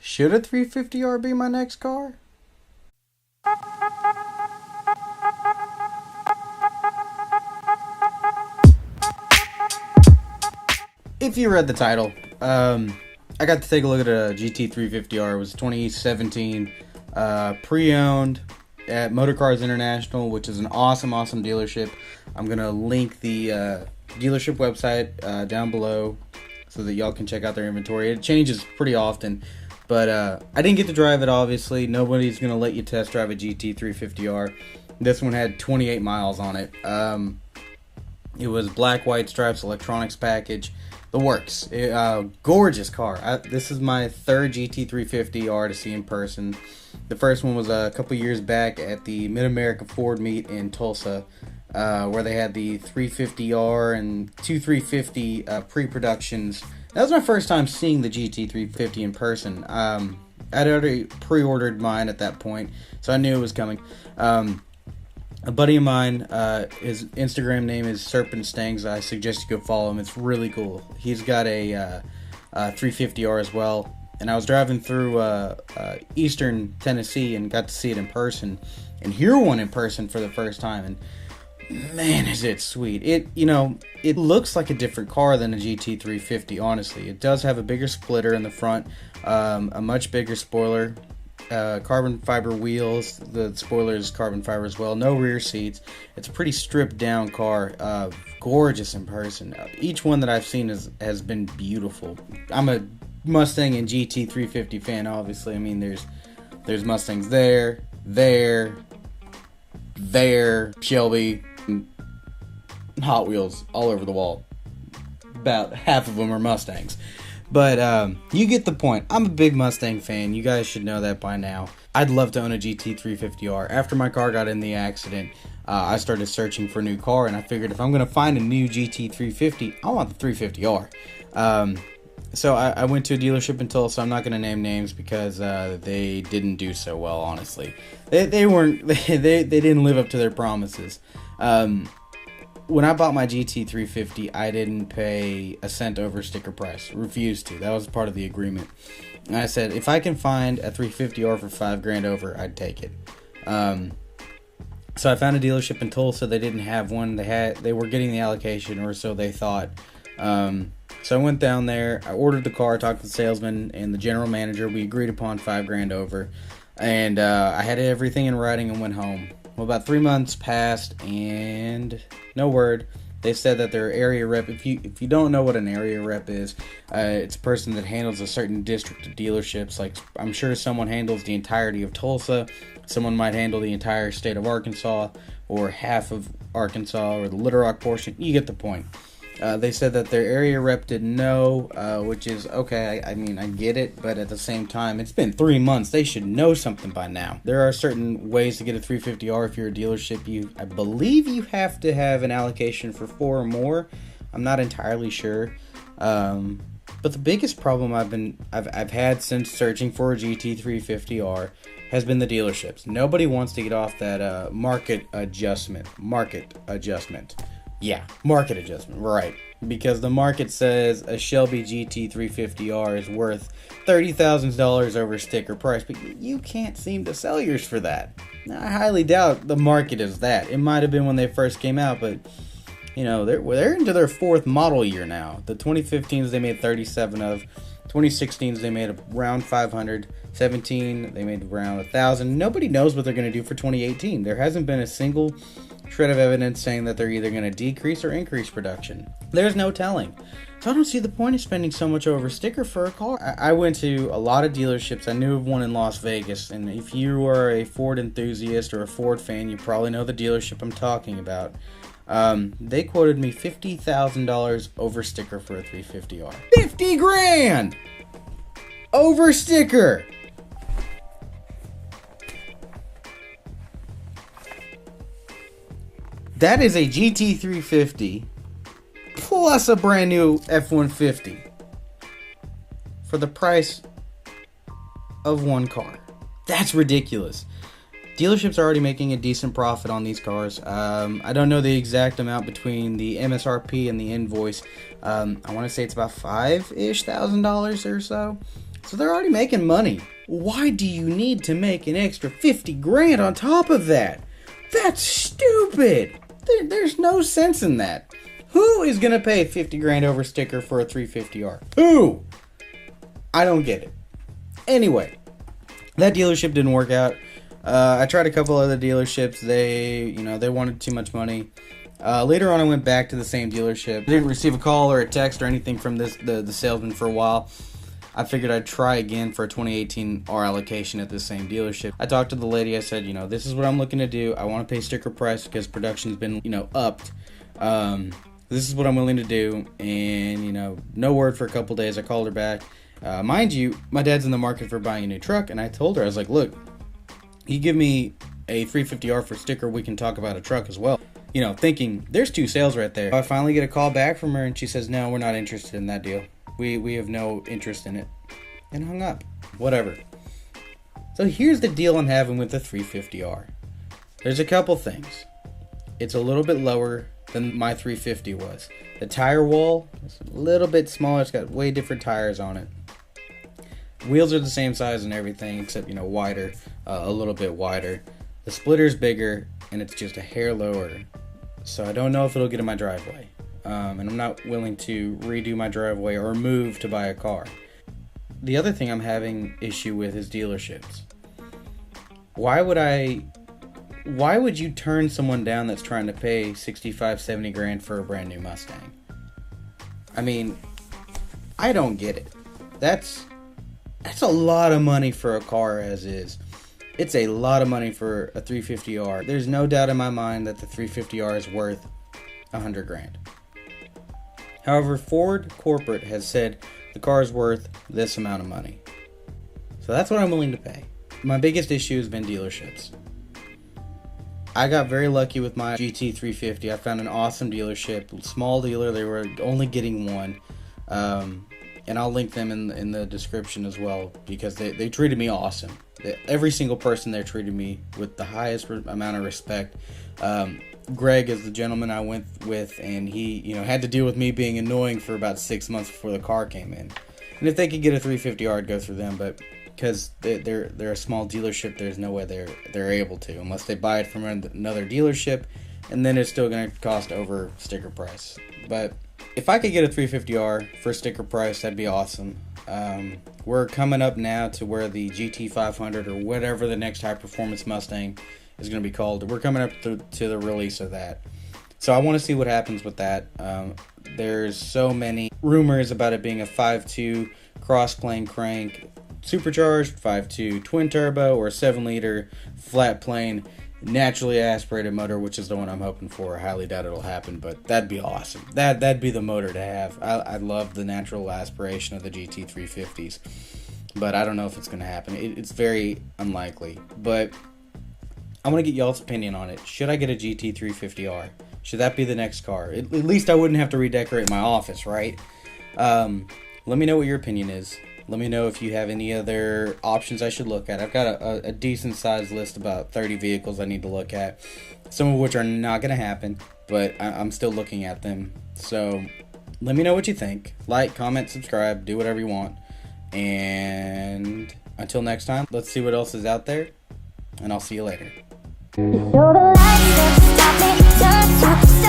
Should a 350R be my next car? If you read the title, I got to take a look at a GT350R. It was 2017, pre-owned at Motorcars International, which is an awesome dealership. I'm going to link the dealership website down below so that y'all can check out their inventory. It changes pretty often, but I didn't get to drive it, obviously. Nobody's going to let you test drive a GT350R. This one had 28 miles on it. It was black, white stripes, electronics package. The works. Gorgeous car. This is my third GT350R to see in person. The first one was a couple years back at the Mid-America Ford meet in Tulsa, where they had the 350R and two 350 pre-productions. That was my first time seeing the GT350 in person. I'd already pre-ordered mine at that point, so I knew it was coming. A buddy of mine, his Instagram name is Serpent Stings. I suggest you go follow him. It's really cool. He's got a 350R as well. And I was driving through eastern Tennessee and got to see it in person and hear one in person for the first time. And man, is it sweet. It looks like a different car than a GT350, honestly. It does have a bigger splitter in the front, a much bigger spoiler. Carbon fiber wheels. The spoiler is carbon fiber as well. No rear seats. It's a pretty stripped down car. Gorgeous in person. Each one that I've seen has been beautiful. I'm a Mustang and GT350 fan, obviously. I mean, there's Mustangs there, Shelby, Hot Wheels all over the wall. About half of them are Mustangs. But you get the point. I'm a big Mustang fan. You guys should know that by now. I'd love to own a GT350R. After my car got in the accident, I started searching for a new car, and I figured if I'm going to find a new GT350, I want the 350R. So I went to a dealership in Tulsa. I'm not going to name names because they didn't do so well, honestly. They didn't live up to their promises. When I bought my GT350, I didn't pay a cent over sticker price. Refused to. That was part of the agreement. And I said, if I can find a 350R for $5,000 over, I'd take it. So I found a dealership in Tulsa. They didn't have one. They were getting the allocation, or so they thought. So I went down there. I ordered the car, talked to the salesman and the general manager. We agreed upon $5,000 over, and I had everything in writing and went home. Well, about 3 months passed and no word. They said that their area rep, if you don't know what an area rep is, it's a person that handles a certain district of dealerships. Like, I'm sure someone handles the entirety of Tulsa, someone might handle the entire state of Arkansas, or half of Arkansas, or the Little Rock portion. You get the point. They said that their area rep didn't know, which is okay. I mean, I get it, but at the same time, it's been 3 months. They should know something by now. There are certain ways to get a 350R if you're a dealership. I believe you have to have an allocation for 4 or more. I'm not entirely sure. But the biggest problem I've had since searching for a GT350R has been the dealerships. Nobody wants to get off that market adjustment. Yeah, market adjustment, right. Because the market says a Shelby GT350R is worth $30,000 over sticker price, but you can't seem to sell yours for that. Now, I highly doubt the market is that. It might have been when they first came out, but they're into their 4th model year now. The 2015s they made 37 of, 2016s they made around 500, 17 they made around 1,000. Nobody knows what they're going to do for 2018. There hasn't been a single shred of evidence saying that they're either going to decrease or increase production. There's no telling. So I don't see the point of spending so much over a sticker for a car. I went to a lot of dealerships. I knew of one in Las Vegas, and if you are a Ford enthusiast or a Ford fan, you probably know the dealership I'm talking about. They quoted me $50,000 over sticker for a 350R. 50 grand over sticker. That is a GT350 plus a brand new F-150 for the price of one car. That's ridiculous. Dealerships are already making a decent profit on these cars. I don't know the exact amount between the MSRP and the invoice. I want to say it's about $5,000-ish or so. So they're already making money. Why do you need to make an extra 50 grand on top of that? That's stupid. There's no sense in that. Who is going to pay 50 grand over sticker for a 350R? Who? I don't get it. Anyway, that dealership didn't work out. I tried a couple other dealerships. They wanted too much money. Later on, I went back to the same dealership. I didn't receive a call or a text or anything from the salesman for a while. I figured I'd try again for a 2018 R allocation at the same dealership. I talked to the lady. I said, this is what I'm looking to do. I want to pay sticker price because production's been, upped. This is what I'm willing to do. And, no word for a couple days. I called her back. Mind you, my dad's in the market for buying a new truck. And I told her, I was like, look, you give me a 350R for sticker, we can talk about a truck as well. Thinking, there's two sales right there. I finally get a call back from her and she says, no, we're not interested in that deal. We have no interest in it. And hung up. Whatever. So here's the deal I'm having with the 350R. There's a couple things. It's a little bit lower than my 350 was. The tire wall is a little bit smaller. It's got way different tires on it. Wheels are the same size and everything, except, wider. A little bit wider. The splitter's bigger, and it's just a hair lower. So I don't know if it'll get in my driveway. And I'm not willing to redo my driveway or move to buy a car. The other thing I'm having issue with is dealerships. Why would you turn someone down that's trying to pay 65, 70 grand for a brand new Mustang? I mean, I don't get it. That's a lot of money for a car as is. It's a lot of money for a 350R. There's no doubt in my mind that the 350R is worth 100 grand. However, Ford corporate has said the car is worth this amount of money. So that's what I'm willing to pay. My biggest issue has been dealerships. I got very lucky with my GT350. I found an awesome dealership, small dealer. They were only getting one. And I'll link them in the description as well because they treated me awesome. Every single person there treated me with the highest amount of respect. Greg is the gentleman I went with, and he had to deal with me being annoying for about 6 months before the car came in. And if they could get a 350R, I'd go through them, but because they're a small dealership, there's no way they're able to unless they buy it from another dealership, and then it's still going to cost over sticker price. But if I could get a 350R for sticker price, that'd be awesome. We're coming up now to where the GT500 or whatever the next high performance Mustang is going to be called. We're coming up to the release of that. So I want to see what happens with that. There's so many rumors about it being a 5.2 cross-plane crank, supercharged, 5.2 twin turbo, or a 7-liter flat plane naturally aspirated motor, which is the one I'm hoping for. I highly doubt it'll happen, but that'd be awesome. That'd be the motor to have. I love the natural aspiration of the GT350s, but I don't know if it's going to happen. It's very unlikely, but I want to get y'all's opinion on it. Should I get a GT350R? Should that be the next car? At least I wouldn't have to redecorate my office, right? Let me know what your opinion is. Let me know if you have any other options I should look at. I've got a decent sized list, about 30 vehicles I need to look at. Some of which are not going to happen, but I'm still looking at them. So let me know what you think. Like, comment, subscribe, do whatever you want. And until next time, let's see what else is out there. And I'll see you later. You're the light that stopped me,